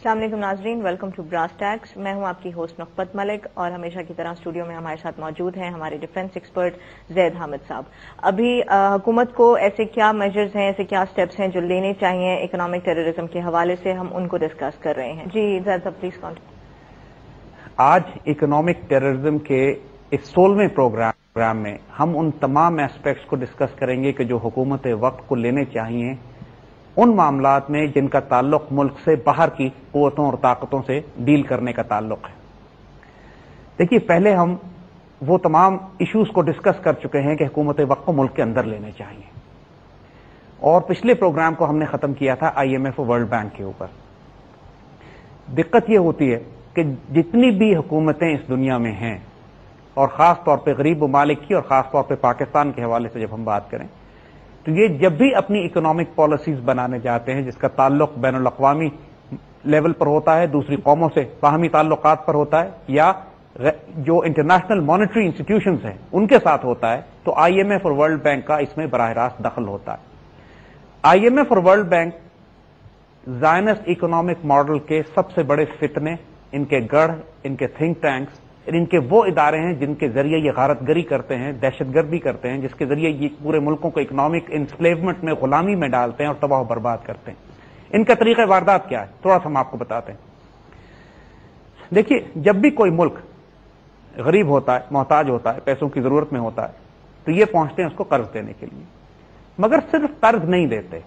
अस्सलाम वालेकुम नाजरीन, वेलकम टू ब्रास टैक्स। मैं हूं आपकी होस्ट नुकबत मलिक और हमेशा की तरह स्टूडियो में हमारे साथ मौजूद हैं हमारे डिफेंस एक्सपर्ट जैद हामिद साहब। अभी हुकूमत को ऐसे क्या मेजर्स हैं, ऐसे क्या स्टेप्स हैं जो लेने चाहिए इकोनॉमिक टेररिज्म के हवाले से, हम उनको डिस्कस कर रहे हैं। जी जैद साहब प्लीज कंटिन्यू। आज इकोनॉमिक टेररिज्म के इस 16वें प्रोग्राम में हम उन तमाम एस्पेक्ट्स को डिस्कस करेंगे कि जो हुकूमत वक्त को लेने चाहिए उन मामलात में जिनका ताल्लुक मुल्क से बाहर की कुव्वतों और ताकतों से डील करने का ताल्लुक है। देखिए, पहले हम वो तमाम इश्यूज को डिस्कस कर चुके हैं कि हुकूमत वक्त को मुल्क के अंदर लेने चाहिए, और पिछले प्रोग्राम को हमने खत्म किया था IMF और वर्ल्ड बैंक के ऊपर। दिक्कत यह होती है कि जितनी भी हुकूमतें इस दुनिया में हैं, और खास तौर पर गरीब ममालिक की और खास तौर पर पाकिस्तान के हवाले से जब हम बात करें, तो ये जब भी अपनी इकोनॉमिक पॉलिसीज बनाने जाते हैं जिसका ताल्लुक बैनुल अक़वामी लेवल पर होता है, दूसरी कौमों से बाहमी ताल्लुकात पर होता है, या जो इंटरनेशनल मॉनेटरी इंस्टीट्यूशंस हैं उनके साथ होता है, तो IMF और वर्ल्ड बैंक का इसमें बराह रास्त दखल होता है। IMF और world bank Zionist economic model के सबसे बड़े फितने, इनके गढ़, इनके थिंक टैंक्स, इनके वो इदारे हैं जिनके जरिए ये गारतगरी करते हैं, दहशतगर्दी करते हैं, जिसके जरिए ये पूरे मुल्कों को इकोनॉमिक इंस्लेवमेंट में, गुलामी में डालते हैं और तबाह बर्बाद करते हैं। इनका तरीका वारदात क्या है, थोड़ा सा हम आपको बताते हैं। देखिए, जब भी कोई मुल्क गरीब होता है, मोहताज होता है, पैसों की जरूरत में होता है, तो ये पहुंचते हैं उसको कर्ज देने के लिए। मगर सिर्फ कर्ज नहीं देते,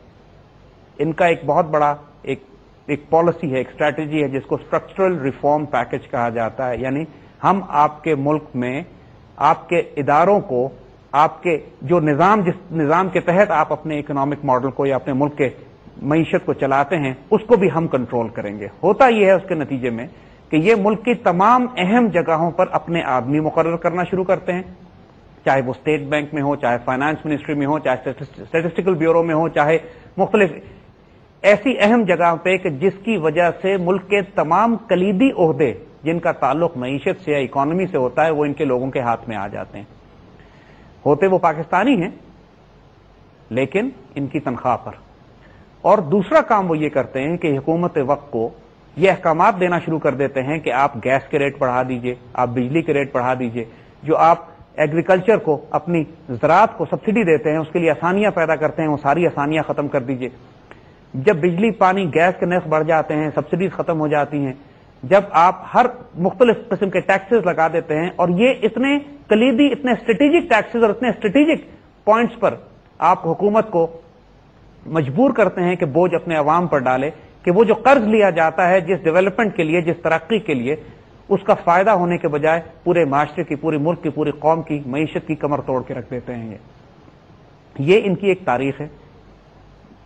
इनका एक बहुत बड़ा एक पॉलिसी है, एक स्ट्रैटेजी है जिसको स्ट्रक्चरल रिफॉर्म पैकेज कहा जाता है। यानी हम आपके मुल्क में आपके इदारों को, आपके जो जिस निजाम के तहत आप अपने इकोनॉमिक मॉडल को या अपने मुल्क के मईशत को चलाते हैं, उसको भी हम कंट्रोल करेंगे। होता यह है उसके नतीजे में कि ये मुल्क की तमाम अहम जगहों पर अपने आदमी मुकर्रर करना शुरू करते हैं, चाहे वो स्टेट बैंक में हो, चाहे फाइनेंस मिनिस्ट्री में हो, चाहे स्टैटिस्टिकल ब्यूरो में हो, चाहे मुख्तलिफ ऐसी अहम जगह पे कि जिसकी वजह से मुल्क के तमाम कलीदी ओहदे जिनका ताल्लुक मईशत से या इकोनॉमी से होता है, वो इनके लोगों के हाथ में आ जाते हैं। होते वो पाकिस्तानी हैं, लेकिन इनकी तनख्वाह पर। और दूसरा काम वो ये करते हैं कि हुकूमत वक्त को ये अहकामात देना शुरू कर देते हैं कि आप गैस के रेट बढ़ा दीजिए, आप बिजली के रेट बढ़ा दीजिए, जो आप एग्रीकल्चर को, अपनी ज़राअत को सब्सिडी देते हैं, उसके लिए आसानियां पैदा करते हैं, वो सारी आसानियां खत्म कर दीजिए। जब बिजली, पानी, गैस के नर्ख बढ़ जाते हैं, सब्सिडीज खत्म हो जाती हैं, जब आप हर मुख्तलिफ किस्म के टैक्सेस लगा देते हैं, और ये इतने कलीदी, इतने स्ट्रेटेजिक टैक्सेस और इतने स्ट्रेटेजिक पॉइंट्स पर आप हुकूमत को मजबूर करते हैं कि बोझ अपने अवाम पर डाले, कि वो जो कर्ज लिया जाता है जिस डेवलपमेंट के लिए, जिस तरक्की के लिए, उसका फायदा होने के बजाय पूरे माशरे की, पूरे मुल्क की, पूरी कौम की मईशत की कमर तोड़ के रख देते हैं। ये इनकी एक तारीख है,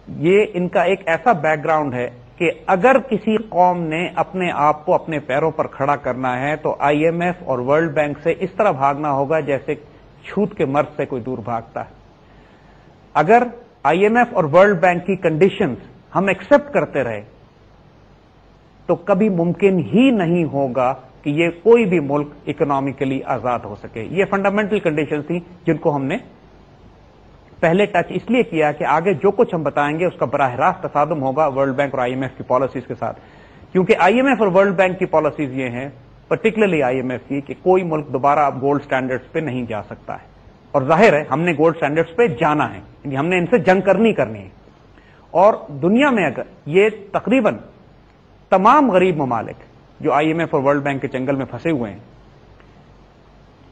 ये इनका एक ऐसा बैकग्राउंड है कि अगर किसी कौम ने अपने आप को अपने पैरों पर खड़ा करना है तो IMF और वर्ल्ड बैंक से इस तरह भागना होगा जैसे छूत के मर्द से कोई दूर भागता है। अगर IMF और वर्ल्ड बैंक की कंडीशंस हम एक्सेप्ट करते रहे तो कभी मुमकिन ही नहीं होगा कि ये कोई भी मुल्क इकोनॉमिकली आजाद हो सके। ये फंडामेंटल कंडीशंस थी जिनको हमने पहले टच इसलिए किया कि आगे जो कुछ हम बताएंगे उसका बराह रास्त तसादुम होगा वर्ल्ड बैंक और IMF की पॉलिसीज के साथ, क्योंकि IMF और वर्ल्ड बैंक की पॉलिसीज ये हैं, पर्टिकुलरली IMF की, कि कोई मुल्क दोबारा अब गोल्ड स्टैंडर्ड्स पे नहीं जा सकता है। और जाहिर है हमने गोल्ड स्टैंडर्ड्स पे जाना है, हमने इनसे जंग करनी है। और दुनिया में अगर ये तकरीबन तमाम गरीब ममालिक जो IMF और वर्ल्ड बैंक के चंगल में फंसे हुए हैं,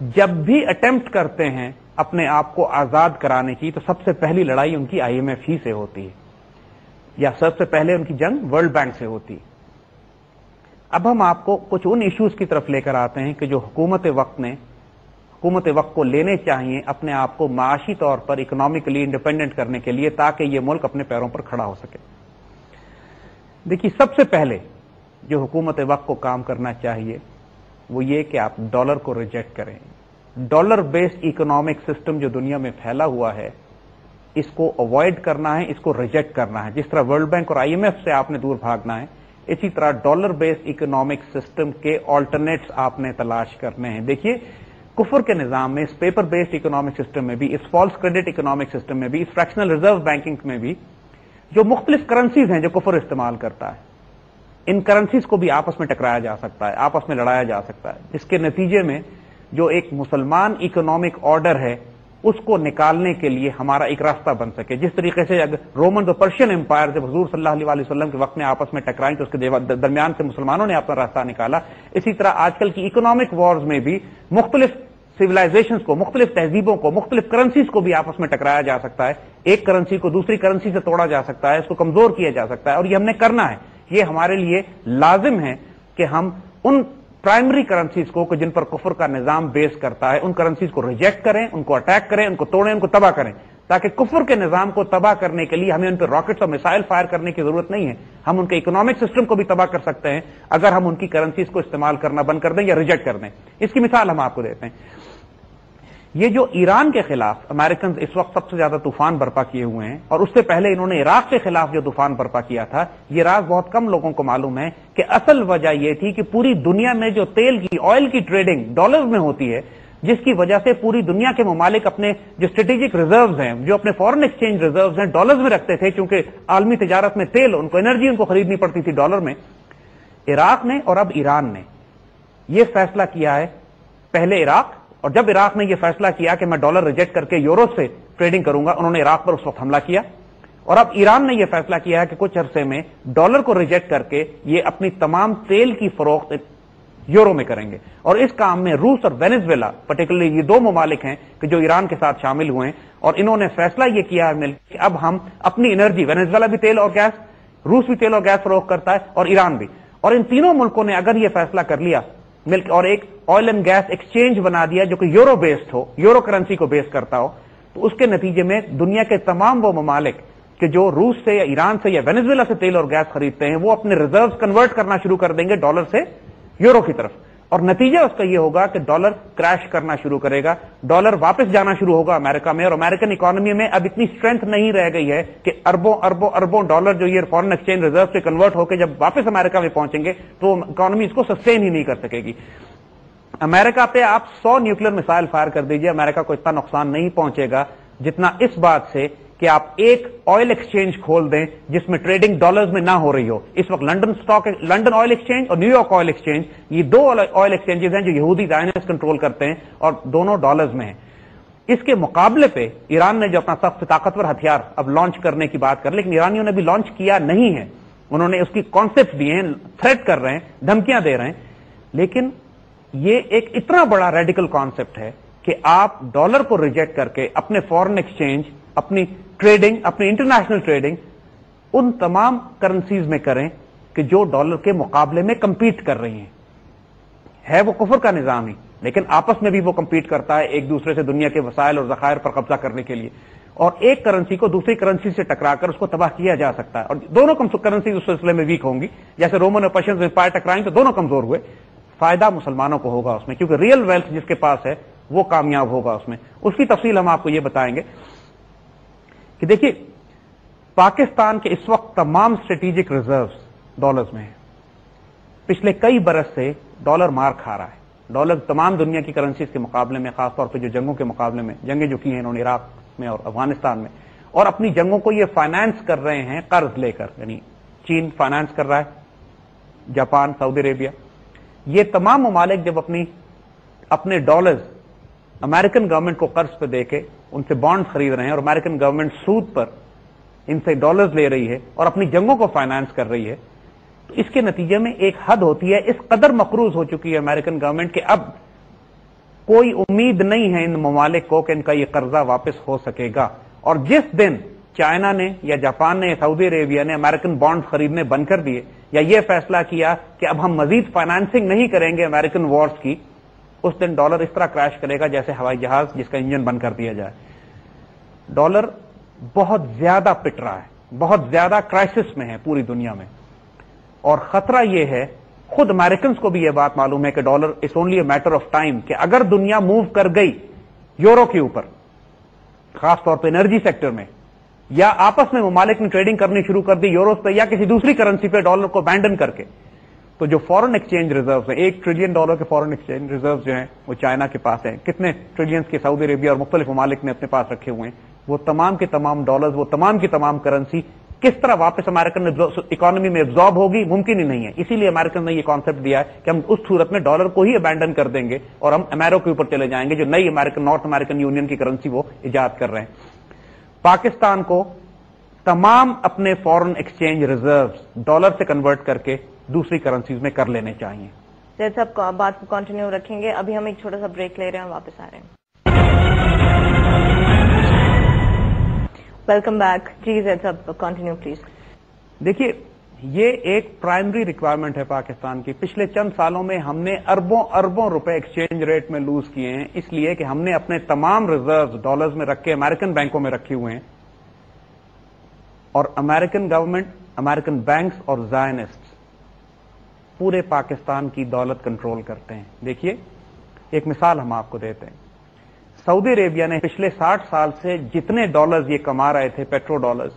जब भी अटेम्प्ट करते हैं अपने आप को आजाद कराने की, तो सबसे पहली लड़ाई उनकी IMF ही से होती है, या सबसे पहले उनकी जंग वर्ल्ड बैंक से होती है। अब हम आपको कुछ उन इश्यूज की तरफ लेकर आते हैं कि जो हुकूमत वक्त को लेने चाहिए अपने आप को माशी तौर पर इकोनॉमिकली इंडिपेंडेंट करने के लिए, ताकि ये मुल्क अपने पैरों पर खड़ा हो सके। देखिए, सबसे पहले जो हुकूमत वक्त को काम करना चाहिए वो ये कि आप डॉलर को रिजेक्ट करें। डॉलर बेस्ड इकोनॉमिक सिस्टम जो दुनिया में फैला हुआ है, इसको अवॉइड करना है, इसको रिजेक्ट करना है। जिस तरह वर्ल्ड बैंक और IMF से आपने दूर भागना है, इसी तरह डॉलर बेस्ड इकोनॉमिक सिस्टम के ऑल्टरनेट्स आपने तलाश करने हैं। देखिए, कुफर के निजाम में, इस पेपर बेस्ड इकोनॉमिक सिस्टम में भी, इस फॉल्स क्रेडिट इकोनॉमिक सिस्टम में भी, इस फ्रैक्शनल रिजर्व बैंकिंग में भी जो मुख्तलिफ करेंसीज हैं जो कुफर इस्तेमाल करता है, इन करेंसीज को भी आपस में टकराया जा सकता है, आपस में लड़ाया जा सकता है, जिसके नतीजे में जो एक मुसलमान इकोनॉमिक ऑर्डर है उसको निकालने के लिए हमारा एक रास्ता बन सके। जिस तरीके से अगर रोमन और पर्शियन एम्पायर जब हुजूर सल्लल्लाहु अलैहि वसल्लम के वक्त में आपस में टकराई तो उसके दरमियान से मुसलमानों ने अपना रास्ता निकाला, इसी तरह आजकल की इकोनॉमिक वॉर्स में भी मुख्तलिफ सिविलाइजेशंस को, मुख्तलिफ तहजीबों को, मुख्तलिफ करेंसीज को भी आपस में टकराया जा सकता है। एक करेंसी को दूसरी करेंसी से तोड़ा जा सकता है, इसको कमजोर किया जा सकता है, और ये हमने करना है। ये हमारे लिए लाजिम है कि हम उन प्राइमरी करेंसीज को जिन पर कुफर का निजाम बेस करता है, उन करेंसीज को रिजेक्ट करें, उनको अटैक करें, उनको तोड़ें, उनको तबाह करें, ताकि कुफर के निजाम को तबाह करने के लिए हमें उन पर रॉकेट्स और मिसाइल फायर करने की जरूरत नहीं है। हम उनके इकोनॉमिक सिस्टम को भी तबाह कर सकते हैं अगर हम उनकी करेंसीज को इस्तेमाल करना बंद कर दें या रिजेक्ट कर दें। इसकी मिसाल हम आपको देते हैं। ये जो ईरान के खिलाफ अमेरिकन इस वक्त सबसे ज्यादा तूफान बर्पा किए हुए हैं, और उससे पहले इन्होंने इराक के खिलाफ जो तूफान बर्पा किया था, ये राज बहुत कम लोगों को मालूम है कि असल वजह यह थी कि पूरी दुनिया में जो तेल की, ऑयल की ट्रेडिंग डॉलर्स में होती है, जिसकी वजह से पूरी दुनिया के ममालिक अपने जो स्ट्रेटेजिक रिजर्व्स हैं, जो अपने फॉरेन एक्सचेंज रिजर्व्स हैं, डॉलर्स में रखते थे, क्योंकि आलमी तिजारत में तेल, उनको एनर्जी उनको खरीदनी पड़ती थी डॉलर में। इराक ने और अब ईरान ने यह फैसला किया है, पहले इराक, और जब इराक ने यह फैसला किया कि मैं डॉलर रिजेक्ट करके यूरो से ट्रेडिंग करूंगा, उन्होंने इराक पर उस वक्त हमला किया। और अब ईरान ने यह फैसला किया है कि कुछ अरसे में डॉलर को रिजेक्ट करके ये अपनी तमाम तेल की फरोख्त यूरो में करेंगे। और इस काम में रूस और वेनेजुएला पर्टिकुलरली ये दो ममालिक हैं कि जो ईरान के साथ शामिल हुए हैं, और इन्होंने फैसला यह किया है कि अब हम अपनी एनर्जी, वेनेजुएला भी तेल और गैस, रूस भी तेल और गैस फरोख्त करता है, और ईरान भी, और इन तीनों मुल्कों ने अगर यह फैसला कर लिया मिल्क और एक ऑयल एंड गैस एक्सचेंज बना दिया जो कि यूरो बेस्ड हो, यूरो करेंसी को बेस करता हो, तो उसके नतीजे में दुनिया के तमाम वो ममालिक कि जो रूस से या ईरान से या वेनेजुएला से तेल और गैस खरीदते हैं, वो अपने रिजर्व्स कन्वर्ट करना शुरू कर देंगे डॉलर से यूरो की तरफ, और नतीजा उसका यह होगा कि डॉलर क्रैश करना शुरू करेगा, डॉलर वापस जाना शुरू होगा अमेरिका में, और अमेरिकन इकोनॉमी में अब इतनी स्ट्रेंथ नहीं रह गई है कि अरबों अरबों अरबों डॉलर जो ये फॉरेन एक्सचेंज रिजर्व से कन्वर्ट होकर जब वापस अमेरिका में पहुंचेंगे तो इकोनॉमी इसको सस्टेन ही नहीं कर सकेगी। अमेरिका पे आप 100 न्यूक्लियर मिसाइल फायर कर दीजिए, अमेरिका को इतना नुकसान नहीं पहुंचेगा जितना इस बात से कि आप एक ऑयल एक्सचेंज खोल दें जिसमें ट्रेडिंग डॉलर्स में ना हो रही हो। इस वक्त लंदन ऑयल एक्सचेंज और न्यूयॉर्क ऑयल एक्सचेंज, ये दो ऑयल एक्सचेंजेस हैं जो यहूदी जायनिस्ट कंट्रोल करते हैं, और दोनों डॉलर्स में हैं। इसके मुकाबले पे ईरान ने जो अपना सबसे ताकतवर हथियार अब लॉन्च करने की बात कर, लेकिन ईरानियों ने भी लॉन्च किया नहीं है, उन्होंने उसकी कॉन्सेप्ट दिए हैं, थ्रेट कर रहे हैं, धमकियां दे रहे हैं, लेकिन ये एक इतना बड़ा रेडिकल कॉन्सेप्ट है कि आप डॉलर को रिजेक्ट करके अपने फॉरेन एक्सचेंज, अपनी ट्रेडिंग, अपनी इंटरनेशनल ट्रेडिंग उन तमाम करेंसीज में करें कि जो डॉलर के मुकाबले में कंपीट कर रही हैं। है वो कुफर का निजाम ही, लेकिन आपस में भी वो कंपीट करता है एक दूसरे से दुनिया के वसाइल और जखायर पर कब्जा करने के लिए, और एक करेंसी को दूसरी करेंसी से टकराकर उसको तबाह किया जा सकता है। और दोनों करेंसी उस सिलसिले में वीक होंगी, जैसे रोमन और पर्शियन एम्पायर टकराएं तो दोनों कमजोर हुए। फायदा मुसलमानों को होगा उसमें, क्योंकि रियल वेल्थ जिसके पास है वो कामयाब होगा उसमें। उसकी तफसील हम आपको ये बताएंगे कि देखिए, पाकिस्तान के इस वक्त तमाम स्ट्रेटेजिक रिजर्व्स डॉलर्स में है। पिछले कई बरस से डॉलर मार खा रहा है। डॉलर तमाम दुनिया की करेंसीज के मुकाबले में, खासतौर पर जो जंगों के मुकाबले में, जंगें जो की हैं इन्होंने इराक में और अफगानिस्तान में, और अपनी जंगों को ये फाइनेंस कर रहे हैं कर्ज लेकर, यानी चीन फाइनेंस कर रहा है, जापान, सऊदी अरेबिया, ये तमाम ममालिक जब अपने डॉलर्स अमेरिकन गवर्नमेंट को कर्ज पे देके उनसे बॉन्ड खरीद रहे हैं, और अमेरिकन गवर्नमेंट सूद पर इनसे डॉलर्स ले रही है और अपनी जंगों को फाइनेंस कर रही है, तो इसके नतीजे में एक हद होती है। इस कदर मकरूज हो चुकी है अमेरिकन गवर्नमेंट कि अब कोई उम्मीद नहीं है इन ममालिक को कि इनका ये कर्जा वापस हो सकेगा। और जिस दिन चाइना ने या जापान ने या सऊदी अरेबिया ने अमेरिकन बॉन्ड खरीदने बंद कर दिए, या यह फैसला किया कि अब हम मजीद फाइनेंसिंग नहीं करेंगे अमेरिकन वॉर्स की, उस दिन डॉलर इस तरह क्रैश करेगा जैसे हवाई जहाज जिसका इंजन बंद कर दिया जाए। डॉलर बहुत ज्यादा पिट रहा है, बहुत ज्यादा क्राइसिस में है पूरी दुनिया में, और खतरा यह है, खुद अमेरिकन को भी यह बात मालूम है कि dollar is only a matter of time, कि अगर दुनिया मूव कर गई यूरो के ऊपर, खासतौर पर एनर्जी सेक्टर में, या आपस में ममालिक ने ट्रेडिंग करनी शुरू कर दी यूरो पे या किसी दूसरी करेंसी पे डॉलर को अबैंडन करके, तो जो फॉरेन एक्सचेंज रिजर्व है, $1 ट्रिलियन के फॉरेन एक्सचेंज रिजर्व जो हैं वो चाइना के पास हैं, कितने ट्रिलियंस के सऊदी अरेबिया और मुख्तलिफ ममालिक ने अपने पास रखे हुए हैं, वो तमाम के तमाम डॉलर्स, वो तमाम की तमाम करेंसी किस तरह वापस अमेरिकन इकोनॉमी में एब्जॉर्ब होगी, मुमकिन ही नहीं है। इसीलिए अमेरिकन ने ये कॉन्सेप्ट दिया है कि हम उस सूरत में डॉलर को ही अबैंडन कर देंगे और हम अमेरिका के ऊपर चले जाएंगे, जो नई अमेरिकन नॉर्थ अमेरिकन यूनियन की करेंसी वो इजाद कर रहे हैं। पाकिस्तान को तमाम अपने फॉरेन एक्सचेंज रिजर्व्स डॉलर से कन्वर्ट करके दूसरी करेंसीज में कर लेने चाहिए। जैद साहब बात को कंटिन्यू रखेंगे, अभी हम एक छोटा सा ब्रेक ले रहे हैं, वापस आ रहे हैं। Welcome back. जी जैद साहब कंटिन्यू प्लीज। देखिए, ये एक प्राइमरी रिक्वायरमेंट है पाकिस्तान की। पिछले चंद सालों में हमने अरबों अरबों रुपए एक्सचेंज रेट में लूज किए हैं, इसलिए कि हमने अपने तमाम रिजर्व डॉलर्स में रख के अमेरिकन बैंकों में रखे हुए हैं, और अमेरिकन गवर्नमेंट, अमेरिकन बैंक्स और ज़ायनिस्ट पूरे पाकिस्तान की दौलत कंट्रोल करते हैं। देखिए, एक मिसाल हम आपको देते हैं। सऊदी अरेबिया ने पिछले 60 साल से जितने डॉलर्स ये कमा रहे थे, पेट्रो डॉलर्स,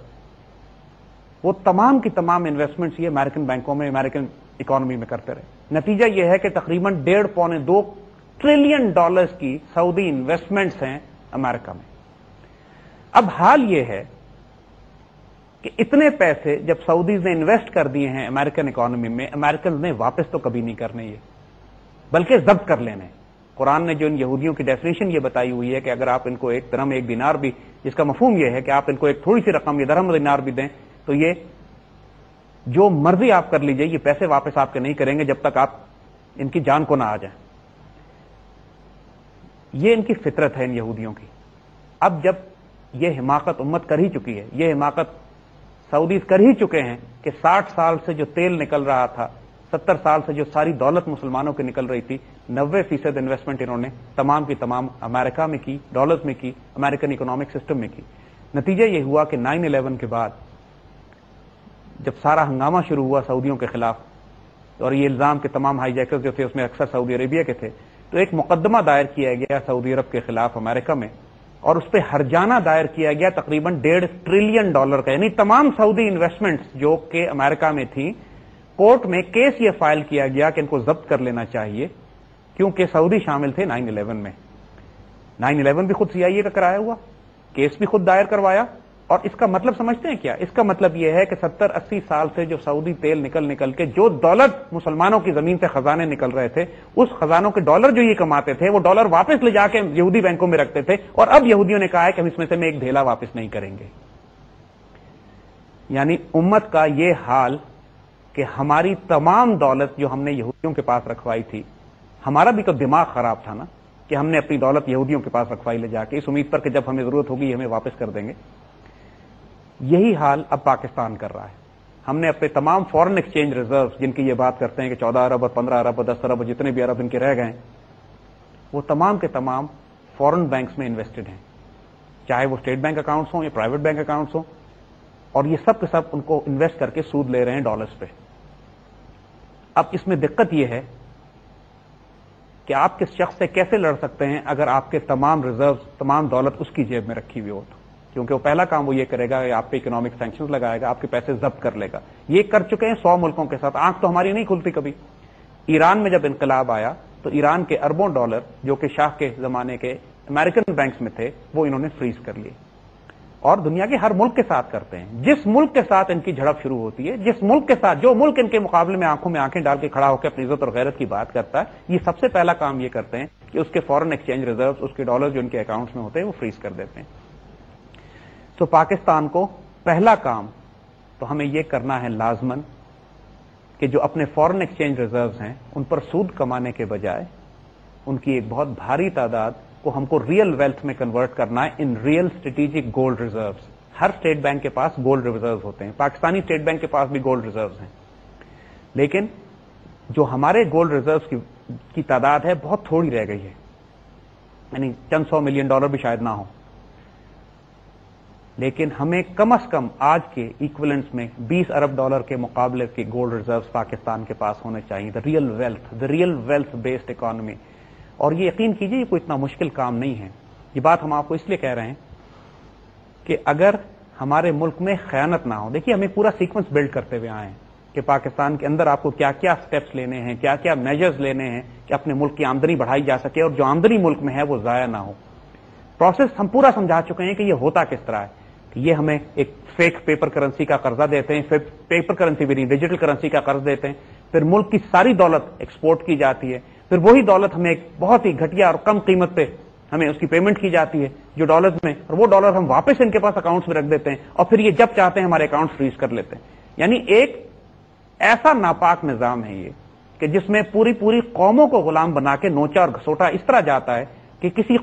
वो तमाम की तमाम इन्वेस्टमेंट्स ये अमेरिकन बैंकों में, अमेरिकन इकोनॉमी में करते रहे। नतीजा ये है कि तकरीबन 1.5-2 ट्रिलियन डॉलर्स की सऊदी इन्वेस्टमेंट्स हैं अमेरिका में। अब हाल ये है कि इतने पैसे जब सऊदीज ने इन्वेस्ट कर दिए हैं अमेरिकन इकोनॉमी में, अमेरिकन ने वापस तो कभी नहीं करने ये, बल्कि जब्त कर लेने। कुरान ने जो इन यहूदियों की डेफिनेशन ये बताई हुई है कि अगर आप इनको एक दरहम एक दिनार भी, जिसका मफहूम ये है कि आप इनको एक थोड़ी सी रकम, ये दरहम दिनार भी दें, तो ये जो मर्जी आप कर लीजिए, ये पैसे वापस आपके नहीं करेंगे जब तक आप इनकी जान को ना आ जाए। ये इनकी फितरत है इन यहूदियों की। अब जब ये हिमाकत उम्मत कर ही चुकी है, ये हिमाकत सऊदीज कर ही चुके हैं कि 60 साल से जो तेल निकल रहा था, 70 साल से जो सारी दौलत मुसलमानों की निकल रही थी, 90% इन्वेस्टमेंट इन्होंने तमाम की तमाम अमेरिका में की, डॉलर्स में की, अमेरिकन इकोनॉमिक सिस्टम में की। नतीजा ये हुआ कि 9/11 के बाद जब सारा हंगामा शुरू हुआ सऊदियों के खिलाफ, और ये इल्जाम के तमाम हाईजैकर्स जो थे उसमें अक्सर सऊदी अरेबिया के थे, तो एक मुकदमा दायर किया गया सऊदी अरब के खिलाफ अमेरिका में, और उस पर हर्जाना दायर किया गया तकरीबन $1.5 ट्रिलियन का। यानी तमाम सऊदी इन्वेस्टमेंट्स जो कि अमेरिका में थी, कोर्ट में केस ये फाइल किया गया कि इनको जब्त कर लेना चाहिए, क्योंकि सऊदी शामिल थे 9/11 में। 9/11 भी खुद CIA का कराया हुआ, केस भी खुद दायर करवाया। और इसका मतलब समझते हैं क्या? इसका मतलब यह है कि 70-80 साल से जो सऊदी तेल निकल के जो दौलत मुसलमानों की जमीन से खजाने निकल रहे थे, उस खजानों के डॉलर जो ये कमाते थे, वो डॉलर वापस ले जाके यहूदी बैंकों में रखते थे, और अब यहूदियों ने कहा है कि हम इसमें से एक ढेला वापस नहीं करेंगे। यानी उम्मत का ये हाल कि हमारी तमाम दौलत जो हमने यहूदियों के पास रखवाई थी, हमारा भी तो दिमाग खराब था ना कि हमने अपनी दौलत यहूदियों के पास रखवाई ले जाके, इस उम्मीद पर कि जब हमें जरूरत होगी हमें वापस कर देंगे। यही हाल अब पाकिस्तान कर रहा है। हमने अपने तमाम फॉरेन एक्सचेंज रिजर्व, जिनकी ये बात करते हैं कि 14 अरब और 15 अरब और 10 अरब, जितने भी अरब इनके रह गए, वो तमाम के तमाम फॉरेन बैंक्स में इन्वेस्टेड हैं, चाहे वो स्टेट बैंक अकाउंट्स हों या प्राइवेट बैंक अकाउंट्स हों, और ये सब के सब उनको इन्वेस्ट करके सूद ले रहे हैं डॉलर्स पे। अब इसमें दिक्कत यह है कि आप किस शख्स से कैसे लड़ सकते हैं अगर आपके तमाम रिजर्व, तमाम दौलत उसकी जेब में रखी हुई हो तो, क्योंकि वो पहला काम वो ये करेगा कि आप पे इकोनॉमिक सैंक्शंस लगाएगा, आपके पैसे जब्त कर लेगा। ये कर चुके हैं 100 मुल्कों के साथ। आंख तो हमारी नहीं खुलती कभी। ईरान में जब इंकलाब आया तो ईरान के अरबों डॉलर जो कि शाह के जमाने के अमेरिकन बैंक्स में थे, वो इन्होंने फ्रीज कर लिए, और दुनिया के हर मुल्क के साथ करते हैं। जिस मुल्क के साथ इनकी झड़प शुरू होती है, जिस मुल्क के साथ, जो मुल्क इनके मुकाबले में आंखों में आंखें डाल के खड़ा होकर अपनी इज्जत और गैरत की बात करता है, ये सबसे पहला काम ये करते हैं कि उसके फॉरेन एक्सचेंज रिजर्व, उसके डॉलर जो उनके अकाउंट्स में होते हैं, वो फ्रीज कर देते हैं। तो पाकिस्तान को पहला काम तो हमें यह करना है लाजमन कि जो अपने फॉरेन एक्सचेंज रिजर्व्स हैं उन पर सूद कमाने के बजाय उनकी एक बहुत भारी तादाद को हमको रियल वेल्थ में कन्वर्ट करना है, in real strategic gold reserves. Her state bank के पास गोल्ड रिजर्व होते हैं, पाकिस्तानी स्टेट बैंक के पास भी गोल्ड रिजर्व्स हैं, लेकिन जो हमारे गोल्ड रिजर्व्स की तादाद है बहुत थोड़ी रह गई है, यानी चंद $100 मिलियन भी शायद ना हो। लेकिन हमें कम से कम आज के इक्विवेलेंट्स में $20 अरब के मुकाबले के गोल्ड रिजर्व्स पाकिस्तान के पास होने चाहिए। The real wealth based economy. और ये यकीन कीजिए, ये कोई इतना मुश्किल काम नहीं है। ये बात हम आपको इसलिए कह रहे हैं कि अगर हमारे मुल्क में खयानत ना हो, देखिए हमें पूरा सीक्वेंस बिल्ड करते हुए आए हैं कि पाकिस्तान के अंदर आपको क्या क्या स्टेप्स लेने हैं, क्या क्या मेजर्स लेने हैं कि अपने मुल्क की आमदनी बढ़ाई जा सके और जो आमदनी मुल्क में है वो जाया ना हो। प्रोसेस हम पूरा समझा चुके हैं कि ये होता किस तरह है। یہ ہمیں ایک فیک پیپر کرنسی کا قرضہ دیتے ہیں، پیپر کرنسی بھی نہیں ڈیجیٹل کرنسی کا قرض دیتے ہیں، پھر ملک کی ساری دولت ایکسپورٹ کی جاتی ہے، پھر وہی دولت ہمیں ایک بہت ہی گھٹیا اور کم قیمت پہ ہمیں اس کی پیمنٹ کی جاتی ہے جو ڈالرز میں، اور وہ ڈالر ہم واپس ان کے پاس اکاؤنٹس میں رکھ دیتے ہیں اور پھر یہ جب چاہتے ہیں ہمارے اکاؤنٹ فریز کر لیتے ہیں. یعنی ایک ایسا ناپاک نظام ہے یہ کہ جس میں پوری قوموں کو غلام بنا کے نوچا اور گھسوٹا اس طرح جاتا ہے کہ کسی